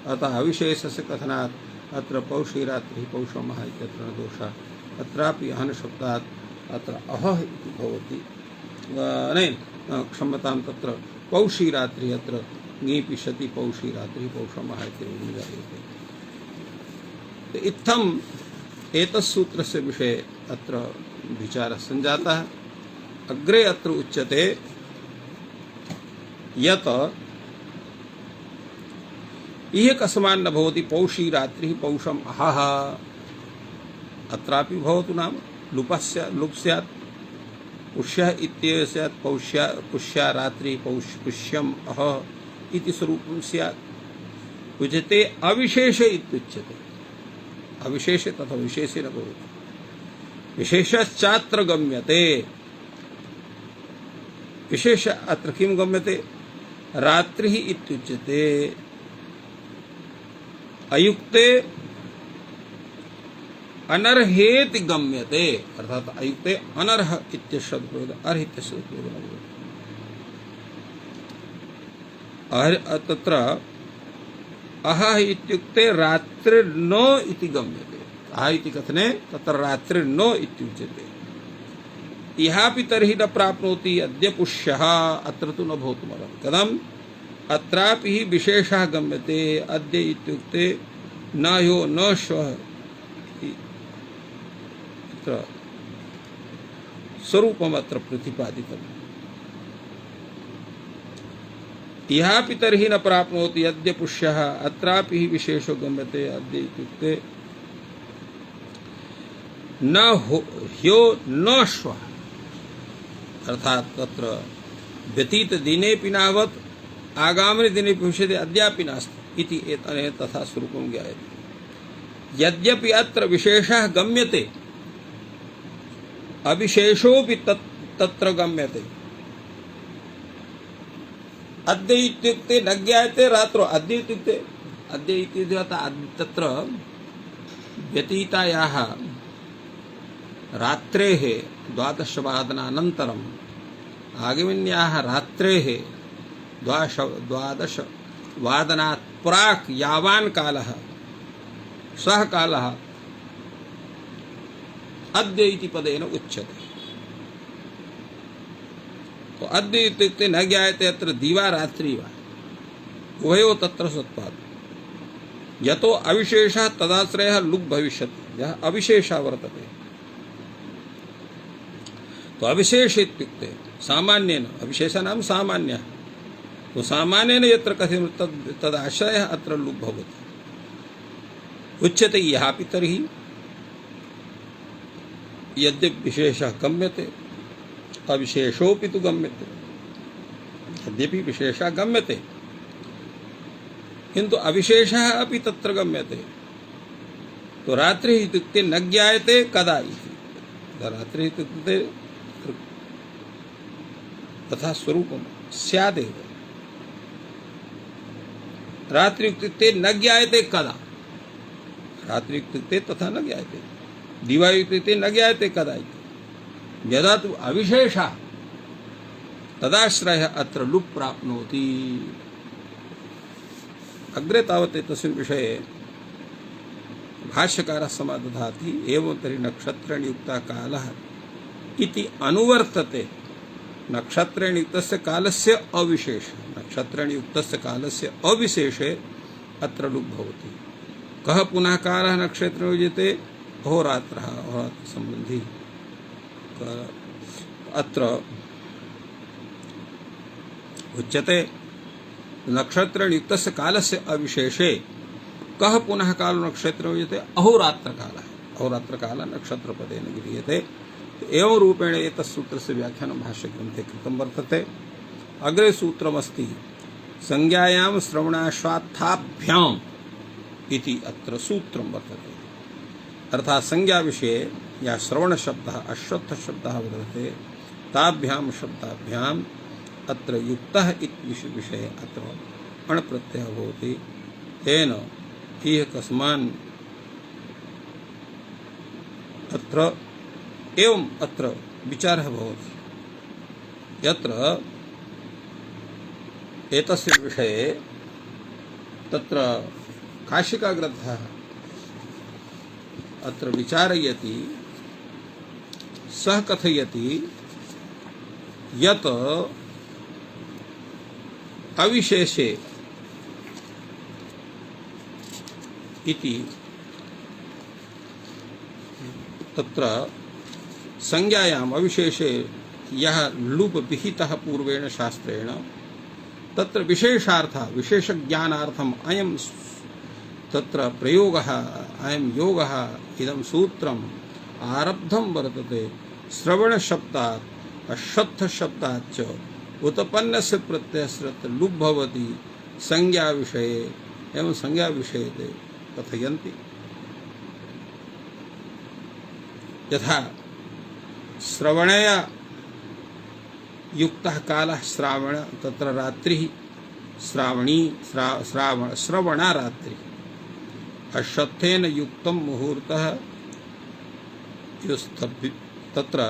अतः अविशेषस्य कथनात् अत्र पौषीरात्रिः पौषमः इत्यत्र न दोषः। अत्रापि अहन शब्दात् अत्र अहः इति भवति। क्षम्यतां, तत्र पौषीरात्रिः अत्र ङीपिशति पौषीरात्रिः पौषमः इति जायते। इत्थम् एतत्सूत्रस्य विषये अत्र विचारः सञ्जातः। अग्रे अत्र उच्यते यत् इह कस्मान्न भवति पौषीरात्रिः पौषम् अहः। अत्रापि भवतु नाम लुपस्य लुप् स्यात्, पुष्यः इत्येव स्यात्, पुष्या रात्रिः पुष्यम् अहः इति स्वरूपं स्यात्। उच्यते अविशेषे इत्युच्यते। अविशेषे तथा विशेषे न भवति। विशेषश्चात्र गम्यते। विशेष अत्र किं गम्यते? रात्रिः इत्युच्यते। अयुक्ते अनर्हेति गम्यते, अर्थात अयुक्ते अनर्ह इत्यस्य प्रयोग अर्ह इत्यस्य प्रयोग न भवति। तत्र अहः इत्युक्ते रात्रिर्नो इति गम्यते। अहः इति कथने तत्र रात्रिर्नो इत्युच्यते। इहापि तर्हि न प्राप्नोति अद्य पुष्यः, अत्र तु न भवितुमर्हति। कथम्? अत्रापि हि विशेषः गम्यते। अद्य इत्युक्ते न ह्यो न श्वः इति स्वरूपम् अत्र प्रतिपादितम्। इहापि तर्हि न प्राप्नोति अद्य पुष्यः, अत्रापि हि विशेषो गम्यते। अद्य इत्युक्ते न ह्यो न श्वः, अर्थात तत्र व्यतीत दिनेपि नावत् आगामिनि दिने भविष्यति अद्यापि नास्ति इति एतनेन तथा स्वरूपं ज्ञायते। यद्यपि अत्र विशेषः गम्यते, अविशेषोऽपि तत्र गम्यते। अद्य इत्युक्ते न ज्ञायते रात्रौ। अद्य इत्युक्ते तत्र व्यतीतायाः रात्रेः 12 वादनानन्तरम् आगामिन्याः रात्रेः 12 वादनात् प्राक् यावान् कालः सः कालः अद्य इति पदेन उच्यते। तो अद्य इत्युक्ते न ज्ञायते अत्र दिवा रात्रि वा, उभयोः तत्र सत्त्वात्। यतो अविशेषः तदाश्रयः लुक् भविष्यति, यः अविशेषः वर्तते। तो अविशेष इत्युक्ते सामान्येन, अविशेषः नाम सामान्यः। तो सामान्येन यत्र कथ्यते तदाश्रयः अत्र लुक् भवति। उच्यते इहापि तर्हि यद्यपि विशेषः गम्यते अविशेषोऽपि तु गम्यते। यद्यपि विशेषः गम्यते किन्तु अविशेषः अपि तत्र गम्यते। तो रात्रिः इत्युक्ते न ज्ञायते कदा इति। रात्रिः इत्युक्ते तथा स्वरूपं स्यादेव। रात्रि इत्युक्ते न ज्ञायते कदा, रात्रि इत्युक्ते तथा न ज्ञायते। दिवा इत्युक्ते न ज्ञायते कदा इति। यदा तु अविशेषः तदाश्रयः अत्र लुप् प्राप्नोति। अग्रे तावत् तस्मिन् विषये भाष्यकारः समादधाति। एवं तर्हि नक्षत्रेण युक्तः कालः इति अनुवर्तते। नक्षत्रेण युक्तस्य कालस्य अविशेष, नक्षत्रेण युक्तस्य कालस्य अविशेषे अत्र लुप् भवति। कः पुनः कालः नक्षत्रेण युज्यते? अहोरात्रः, अहोरात्र सम्बन्धी अत्र उच्यते। नक्षत्रेण युक्तस्य कालस्य अविशेषे कः पुनः कालो नक्षत्रेण युज्यते? अहोरात्रकालः। अहोरात्रकालः नक्षत्रपदेन गृह्यते। एवं रूपेण एतत् सूत्रस्य व्याख्यानं भाष्यग्रन्थे कृतं वर्तते। अग्रे सूत्रमस्ति संज्ञायां श्रवणाश्वात्थाभ्याम् इति अत्र सूत्रं वर्तते। अर्थात् संज्ञा विषये या श्रवण शब्दः अश्वत्थ शब्दः वर्तते ताभ्यां शब्दाभ्याम् अत्र युक्तः इति विषये अत्र अण् प्रत्ययः भवति। तेन इह कस्मान् अत्र एवं अत्र विचारः भवति। यत्र एतस्य विषये तत्र काशिकाग्रन्थः अत्र विचारयति, सः कथयति यत् अविशेषे इति तत्र संज्ञायाम् अविशेषे यः लुप् विहितः पूर्वेण शास्त्रेण तत्र विशेषार्थः विशेषज्ञानार्थम् अयं तत्र प्रयोगः अयं योगः इदं सूत्रम् आरब्धं वर्तते। श्रवणशब्दात् अश्वत्थशब्दात् च उत्पन्नस्य प्रत्ययस्य लुप् भवति संज्ञा विषये एवं संज्ञा विषये ते कथयन्ति। यथा श्रवणया युक्तः कालः श्रावण तत्र रात्रिः श्रावणी श्रवणा रात्रिः। अश्वत्थेन युक्तं मुहूर्तः तत्र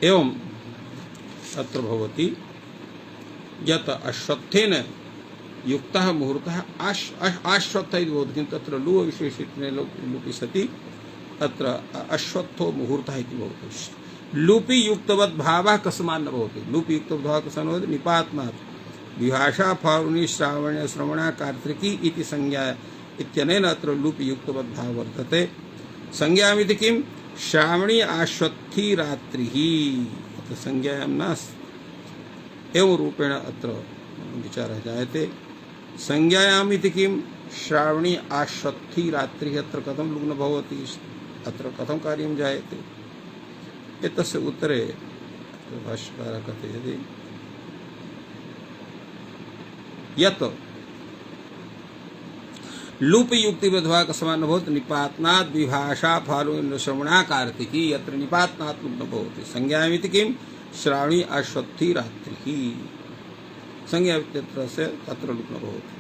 एवं अत्र भवति यत् अश्वत्थेन युक्तः मुहूर्तः आश्वत्थ इति भवति, किन्तु तत्र लु विशेषितेन लुपि सति अत्र अश्वत्थो मुहूर्तः इति भवति। लुपि युक्तवद् भावः कस्मात् न भवति। लुपि युक्तवद् भावः कस्मात् न भवति? निपातनात् विभाषा फाल्गुनी श्रावण श्रवणा कार्तिकी इति संज्ञा इत्यनेन अत्र लुपि युक्तवद् भावः वर्तते। संज्ञामिति किं? श्रावणी आश्वत्थी रात्रिः अत्र संज्ञायां नास्ति। एवं रूपेण अत्र विचारः जायते। संज्ञायामिति किं? श्रावणी आश्वत्थी रात्रिः अत्र कथं लुग् न भवति, अत्र कथं कार्यं जायते? एतस्य उत्तरे भाष्यकारः कथयति यत् लुप् युक्तिवद् कस्मात् न भवति? निपातनात् विभाषा फाल्गुनी श्रवणा कार्तिकी अत्र निपातनात् लुग् न भवति। संज्ञामिति किं? श्रावणी आश्वत्थी रात्रिः संज्ञा इत्यत्र तत्र लुग् न भवति।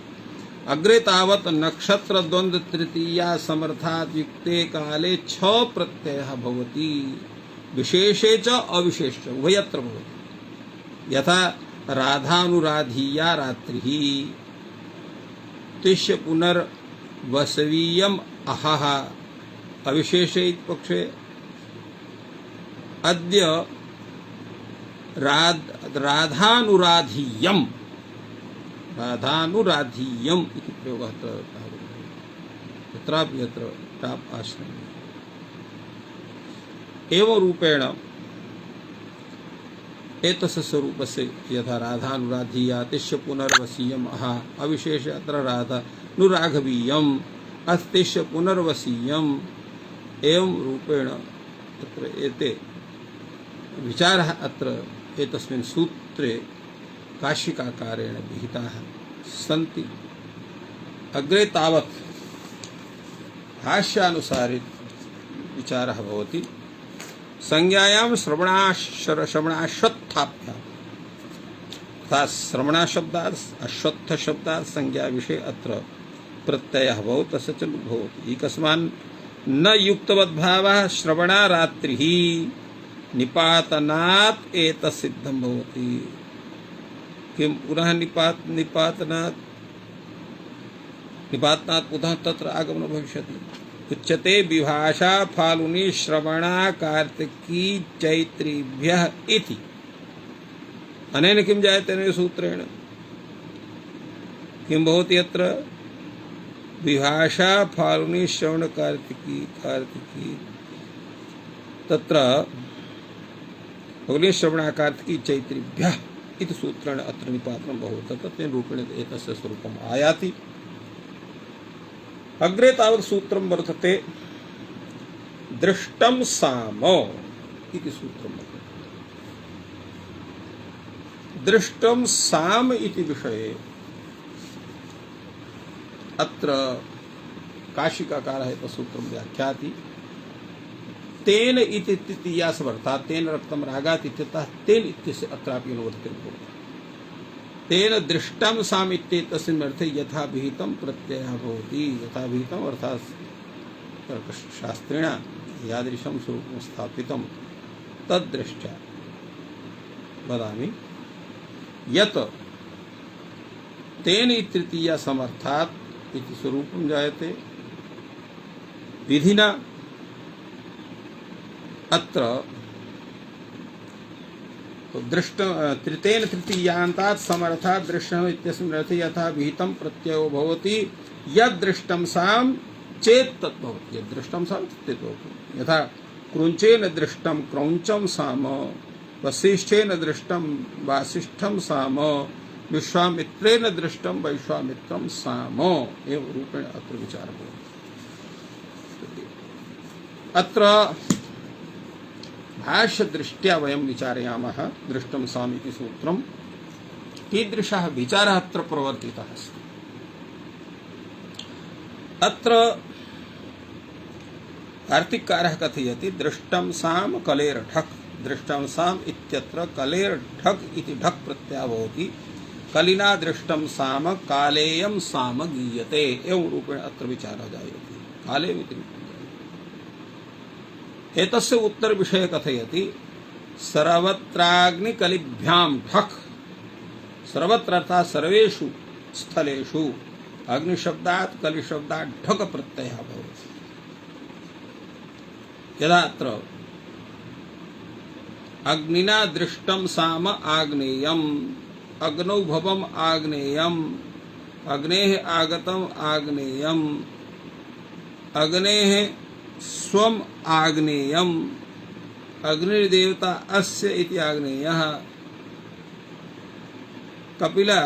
अग्रे तावत् नक्षत्र द्वन्द्व तृतीया समर्थात् युक्ते काले छ प्रत्ययः भवति, विशेषे च अविशेषे च उभयत्र भवति। यथा राधानुराधीया रात्रिः तिष्य पुनर्वसवीयम् अहः अविशेषे इति पक्षे। अद्य राधानुराधीयम् राधानुराधीयम् इति प्रयोगः तत्रापि अत्र टाप् आश्रमे। एवं रूपेण एतस्य स्वरूपस्य यथा राधानुराधीया तिष्य पुनर्वसीयम् अहा अविशेषे अत्र राधानुराघवीयम् अथ तिष्य पुनर्वसीयम् एवं रूपेण तत्र एते विचारः अत्र एतस्मिन् सूत्रे काशिकाकारेण विहिताः सन्ति। अग्रे तावत् भाष्यानुसारि विचारः भवति। संज्ञायां श्रवणाश्वत्थाभ्याम् अर्थात् श्रवणाशब्दात् अश्वत्थशब्दात् संज्ञा विषये अत्र प्रत्ययः भवति, तस्य च लुग् भवति। एकस्मान् न युक्तवद्भावः श्रवणा रात्रिः निपातनात् एतत्सिद्धं भवति। किं पुनः निपातनात् पुनः तत्र आगमनं भविष्यति। उच्यते विभाषा फाल्गुनी श्रवणा कार्तिकी चैत्रीभ्यः इति। अनेन किं जायते? अनेन सूत्रेण किं भवति? अत्र विभाषा फाल्गुनी श्रवण कार्तिकी तत्र फाल्गुनी श्रवणा कार्तिकी चैत्रीभ्यः इति सूत्रेण अत्र निपातनं भवति। तत्तेन रूपेण एतस्य स्वरूपम् आयाति। अग्रे तावत् सूत्रं वर्तते दृष्टं साम इति सूत्रं वर्तते। दृष्टं साम इति विषये अत्र काशिकाकारः एतत् सूत्रं व्याख्याति। तेन इति तृतीया समर्थात् तेन रक्तं रागात् इत्यतः तेन इत्यस्य अत्रापि अनुवर्तितं भवति। तेन दृष्टं साम इत्येतस्मिन् अर्थे यथा विहितं प्रत्ययः भवति। यथा विहितम् अर्थात् तर्कशास्त्रेण यादृशं स्वरूपं स्थापितं तद्दृष्ट्या वदामि यत् तेन तृतीया समर्थात् इति स्वरूपं जायते। विधिना अत्र दृष्ट तृतेन तृतीयान्तात् समर्थात् दृष्टम् इत्यस्मिन् अर्थे यथा विहितं प्रत्ययो भवति यद् दृष्टं साम चेत् तत् भवति। यद् दृष्टं साम चेत् भवति। यथा कृञ्चेन दृष्टं क्रौञ्चं साम, वसिष्ठेन दृष्टं वासिष्ठं साम, विश्वामित्रेण दृष्टं वैश्वामित्रं साम एवं रूपेण अत्र विचारः भवति। अत्र भाष्य दृष्ट्या वयं विचारयामः दृष्टं साम इति सूत्रं कीदृशः विचारः अत्र प्रवर्तितः अस्ति। अत्र कार्तिककारः कथयति दृष्टं साम कलेर ढक्। दृष्टं साम इत्यत्र कलेर ढक् इति ढक् प्रत्ययः भवति। कलिना दृष्टं साम कालेयं साम गीयते एवं रूपेण अत्र विचारः जायते। कालेयमिति एतस्य उत्तर विषये कथयति सर्वत्राग्निकलिभ्यां ढक्। सर्वत्र अर्थात् सर्वेषु स्थलेषु अग्निशब्दात् कलिशब्दात् ढक् प्रत्ययः भवति। यदा अत्र अग्निना दृष्टं साम आग्नेयम्, अग्नौ भवम् आग्नेयम्, अग्नेः आगतम् आग्नेयम्, अग्नेः स्वम आग्नेयम्, अग्निर्देवता अस्य इति आग्नेयः। कपिला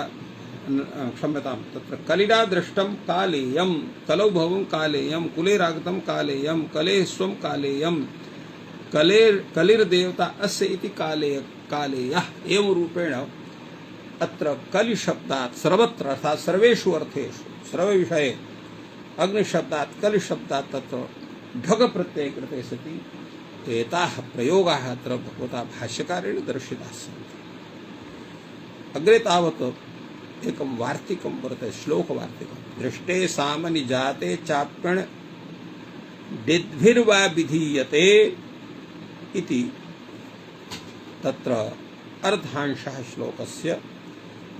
क्षम्यतां तत्र कलिना दृष्टं कालेयम्, कलौ भवं कालेयम्, कुलेरागतं कालेयम्, कलेः स्वं कालेयम्, कलिर्देवता अस्य इति कालेयः एवं रूपेण अत्र कलि शब्दात् सर्वत्र अर्थात् सर्वेषु अर्थेषु सर्वविषये अग्निशब्दात् कलि शब्दात् तत्र ढग प्रत्यय कृते सति एताः प्रयोगाः अत्र भगवता भाष्यकारेण दर्शिताः सन्ति। अग्रे तावत् एकं वार्तिकं वर्तते, श्लोकवार्तिकं। दृष्टे सामनि जाते चाप्यण डिद्भिर्वा विधीयते इति तत्र अर्धांशः श्लोकस्य।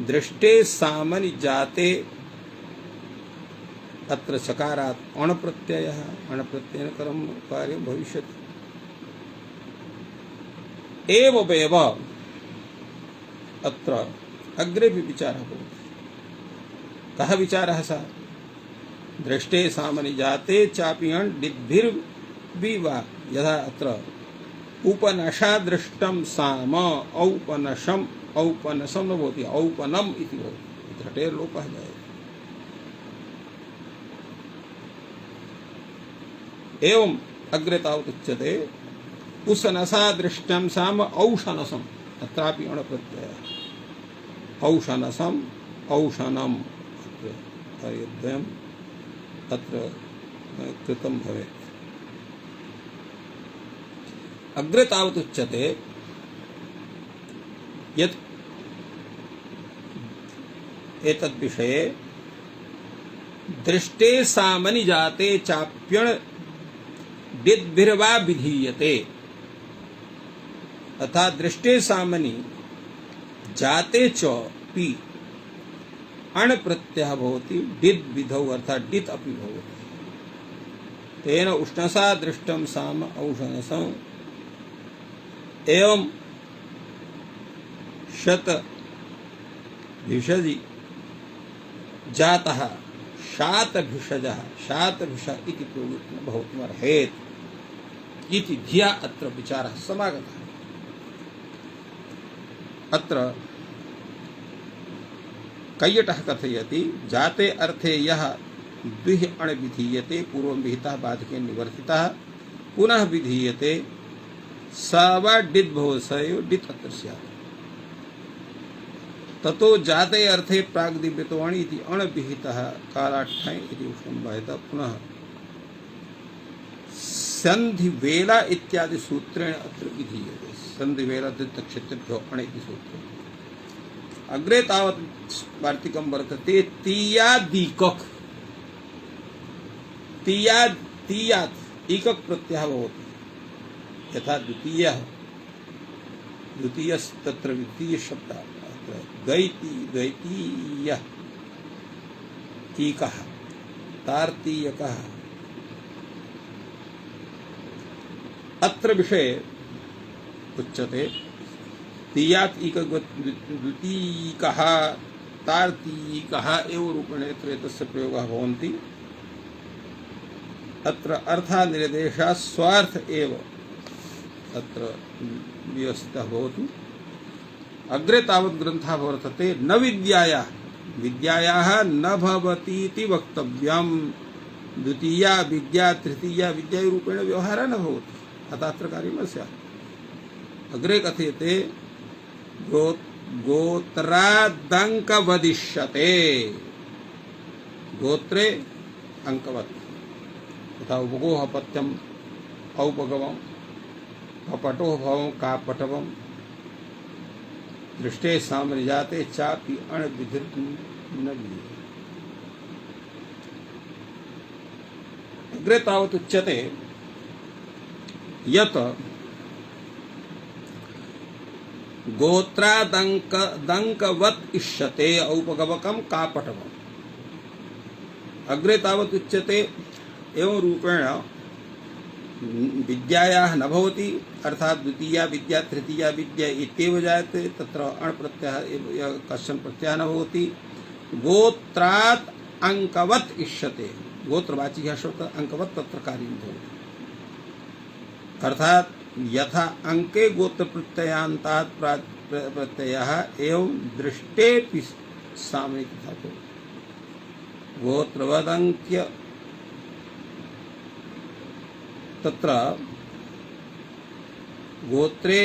दृष्टे सामनि जाते अत्र सकारात् अण प्रत्ययः, अण प्रत्ययेन कर्म कार्यं भविष्यति। एवमेव अत्र अग्रे भी विचारः भवति। कः विचारः सः? दृष्टे सामनि जाते चापि अण् डिद्भिर्विवा। यथा अत्र उपनशा दृष्टं साम औपनशम्, औपनशं न भवति, औपनम् इति भवति। घटेर् लोपः जायते। एवं अग्रे तावत् उच्यते उसनसा दृष्टं साम औषनसम्। अत्रापि अण प्रत्ययः। औषनसम् औषनम् कार्यद्वयम् अत्र कृतं भवेत्। अग्रे तावत् उच्यते यत् एतद्विषये दृष्टे सामनि जाते चाप्यण डिद्भिर्वा विधीयते। अर्थात दृष्टे सामनि जाते च पि अण प्रत्ययः भवति डिद् विधौ अर्थात डित् अपि भवति। तेन उष्णसा दृष्टं साम औषणसम्। एवं शत भिषजि जातः शातभिषजः शातभिष इति प्रवृत्तिः भवितुमर्हेत् इति धिया अत्र विचारः समागतः। अत्र कैयटः कथयति जाते अर्थे यः द्विः अण् विधीयते पूर्वं विहितः बाधकेन निवर्तितः पुनः विधीयते स वा डिद् भवति स एव डित् अत्र स्यात्। ततो जाते अर्थे प्राग्दिव्यतो अण् इति अण् विहितः कालाठ्ठञ् इति उष्णं बाधितः पुनः संधिवेला इत्यादि सूत्रेण अत्र विधीयते। संधिवेला द्वितक्षेत्रेभ्यो अण् इति सूत्रेण। अग्रे तावत् वार्तिकं वर्तते तीयादीकक्। तीयात् ईकक् प्रत्ययः भवति। यथा द्वितीयः द्वितीयस्तत्र द्वितीय शब्दः अत्र द्वैती द्वैतीयः ईकः तार्तीयकः अत्र विषये उच्यते तीयात् ईकवत् द्वितीयकः तार्तीयकः एव रूपेण एतस्य प्रयोगः भवन्ति। अत्र अर्थानिर्देशः स्वार्थ एव अत्र व्यवस्थितः भवति। अग्रे तावत् ग्रन्थः वर्तते न विद्यायाः न भवतीति वक्तव्यम्। द्वितीया विद्या तृतीया विद्या रूपेण व्यवहारः न भवति, अतः अत्र कार्यं न स्यात्। अग्रे कथ्यते गोत्रादङ्कवदिष्यते, गोत्रे अंकवत् तथा उपगोह पत्यम औपगवम कपटो भवम कापटवम दृष्टे साम्राज्याते चापि अणविधिर न विधि। अग्रे तावत् उच्यते यत् गोत्रादङ्कवत् इष्यते औपगवकम कापटवम। अग्रे तावत् उच्यते एवं रूपेण विद्यायाः न भवति, अर्थात् द्वितीया विद्या तृतीया विद्या इत्येव जायते, तत्र अण् प्रत्ययः कश्चन प्रत्ययः न भवति। गोत्रात् अंकवत् इष्यते, गोत्रवाचिकः शब्दः अंकवत् तत्र कार्यं भवति, अर्थात् यथा अंके गोत्र प्रत्ययान्तात् प्रत्ययः एवं दृष्टेऽपि सामयिक तथा भवति। गोत्रवदङ्क्य तत्र गोत्रे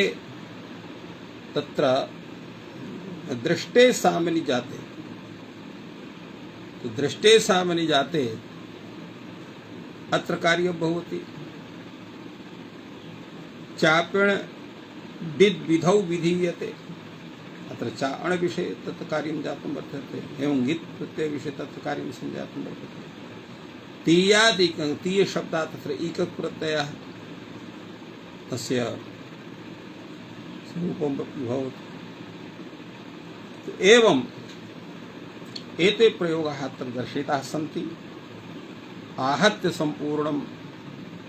तत्र दृष्टे सामनि जाते, तो दृष्टे सामनि जाते अत्र कार्यं भवति। चापेण डिद् विधौ विधीयते, अत्र चा अण विषये तत्र कार्यं जातं वर्तते, एवं ङित् प्रत्यय विषये तत्र कार्यं संजातं वर्तते। तीयादिकं तीय शब्दात् तत्र ईकः प्रत्ययः तस्य स्वरूपं भवति। एवं एते प्रयोगाः अत्र दर्शिताः सन्ति। आहत्य सम्पूर्णं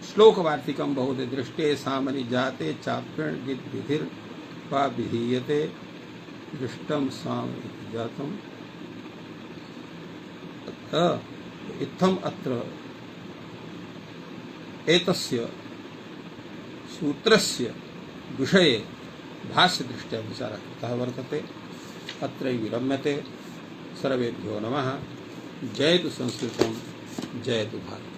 श्लोकवार्तिकं भवति। दृष्टे सामनि जाते चाप्यण गिद् विधिर् वा विधीयते दृष्टं साम इति जातम्। इत्थम् अत्र एतस्य सूत्रस्य विषये भाष्यदृष्ट्या विचारः कृतः वर्तते। अत्रैव विरम्यते। सर्वेभ्यो नमः। जयतु संस्कृतं, जयतु भारतम्।